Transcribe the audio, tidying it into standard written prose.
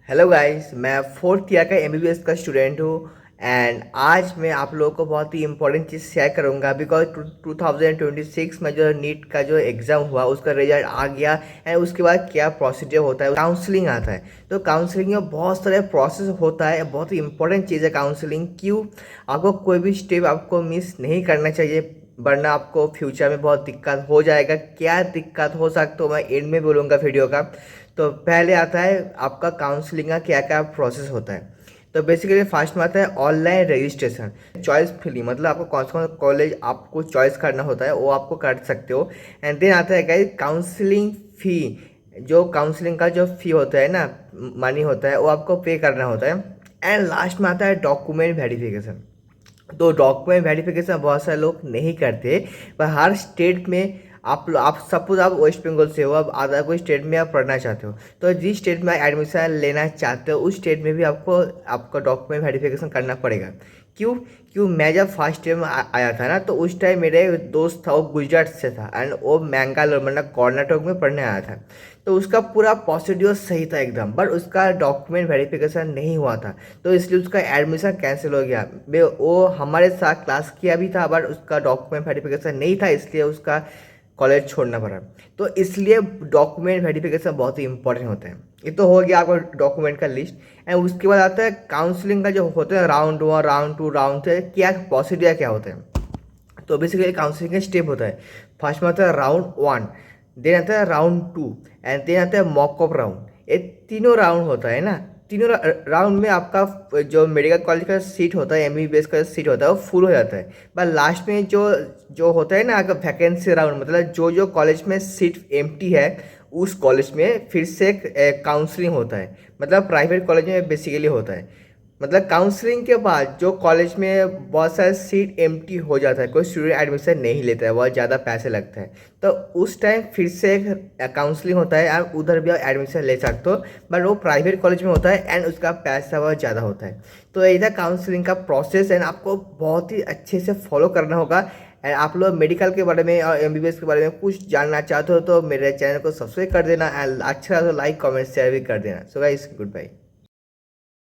Hello guys, मैं fourth year का MBBS का स्टूडेंट हूँ। एंड आज मैं आप लोगों को बहुत ही इंपॉर्टेंट चीज़ शेयर करूँगा बिकॉज 2026 में जो नीट का जो एग्ज़ाम हुआ उसका रिजल्ट आ गया। एंड उसके बाद क्या प्रोसीजर होता है, काउंसलिंग आता है। तो काउंसलिंग में बहुत सारे प्रोसेस होता है, बहुत ही इंपॉर्टेंट चीज़ है काउंसलिंग। क्यों? आपको कोई भी स्टेप आपको मिस नहीं करना चाहिए, वरना आपको फ्यूचर में बहुत दिक्कत हो जाएगा। क्या दिक्कत हो सकता है मैं एंड में बोलूँगा वीडियो का। तो पहले आता है आपका काउंसलिंग का क्या क्या प्रोसेस होता है। तो बेसिकली फर्स्ट में आता है ऑनलाइन रजिस्ट्रेशन, चॉइस फिलिंग, मतलब आपको कौन सा कॉलेज आपको चॉइस करना होता है वो आपको कर सकते हो। एंड देन आता है गाइस काउंसलिंग फ़ी। जो काउंसलिंग का जो फ़ी होता है ना, मनी होता है, वो आपको पे करना होता है। एंड लास्ट में आता है डॉक्यूमेंट वेरिफिकेशन। तो डॉक्यूमेंट वेरिफिकेशन बहुत सारे लोग नहीं करते, पर हर स्टेट में आप सपोज आप वेस्ट बंगाल से हो, अब अदर कोई स्टेट में आप पढ़ना चाहते हो, तो जिस स्टेट में एडमिशन लेना चाहते हो उस स्टेट में भी आपको आपका डॉक्यूमेंट वेरिफिकेशन करना पड़ेगा। क्यों? क्यों मैं जब फर्स्ट ईयर में आया था ना, तो उस टाइम मेरे दोस्त था, वो गुजरात से था एंड वो मैंगालोर मतलब कर्नाटक में पढ़ने आया था। तो उसका पूरा प्रोसीड्योर सही था एकदम, बट उसका डॉक्यूमेंट वेरिफिकेशन नहीं हुआ था, तो इसलिए उसका एडमिशन कैंसिल हो गया। वो हमारे साथ क्लास किया भी था, बट उसका डॉक्यूमेंट वेरिफिकेशन नहीं था, इसलिए उसका कॉलेज छोड़ना पड़ा। तो इसलिए डॉक्यूमेंट वेरिफिकेशन बहुत ही इंपॉर्टेंट होता है। ये तो हो गया आपका डॉक्यूमेंट का लिस्ट। एंड उसके बाद आता है काउंसलिंग का जो होता है राउंड 1, राउंड 2, राउंड 3, क्या प्रोसीजर क्या होता है। तो बेसिकली काउंसलिंग का स्टेप होता है। फर्स्ट में आता है राउंड 1, देन आता है राउंड 2, एंड देन आता है मॉकअप राउंड। ये तीनों राउंड होता है ना। तीनों राउंड में आपका जो मेडिकल कॉलेज का सीट होता है, एमबीबीएस का सीट होता है, वो फुल हो जाता है। पर लास्ट में जो जो होता है ना आपका वैकेंसी राउंड, मतलब जो जो कॉलेज में सीट एम्प्टी है उस कॉलेज में फिर से काउंसलिंग होता है। मतलब प्राइवेट कॉलेज में बेसिकली होता है। मतलब काउंसलिंग के बाद जो कॉलेज में बहुत सारे सीट एम्प्टी हो जाता है, कोई स्टूडेंट एडमिशन नहीं लेता है, बहुत ज़्यादा पैसे लगता है, तो उस टाइम फिर से एक काउंसलिंग होता है। आप उधर भी एडमिशन ले सकते हो, बट वो प्राइवेट कॉलेज में होता है एंड उसका पैसा बहुत ज़्यादा होता है। तो इधर काउंसलिंग का प्रोसेस एंड आपको बहुत ही अच्छे से फॉलो करना होगा। एंड आप लोग मेडिकल के बारे में और एमबीबीएस के बारे में कुछ जानना चाहते हो तो मेरे चैनल को सब्सक्राइब कर देना, एंड अच्छा तो लाइक कमेंट शेयर भी कर देना। So guys, good bye.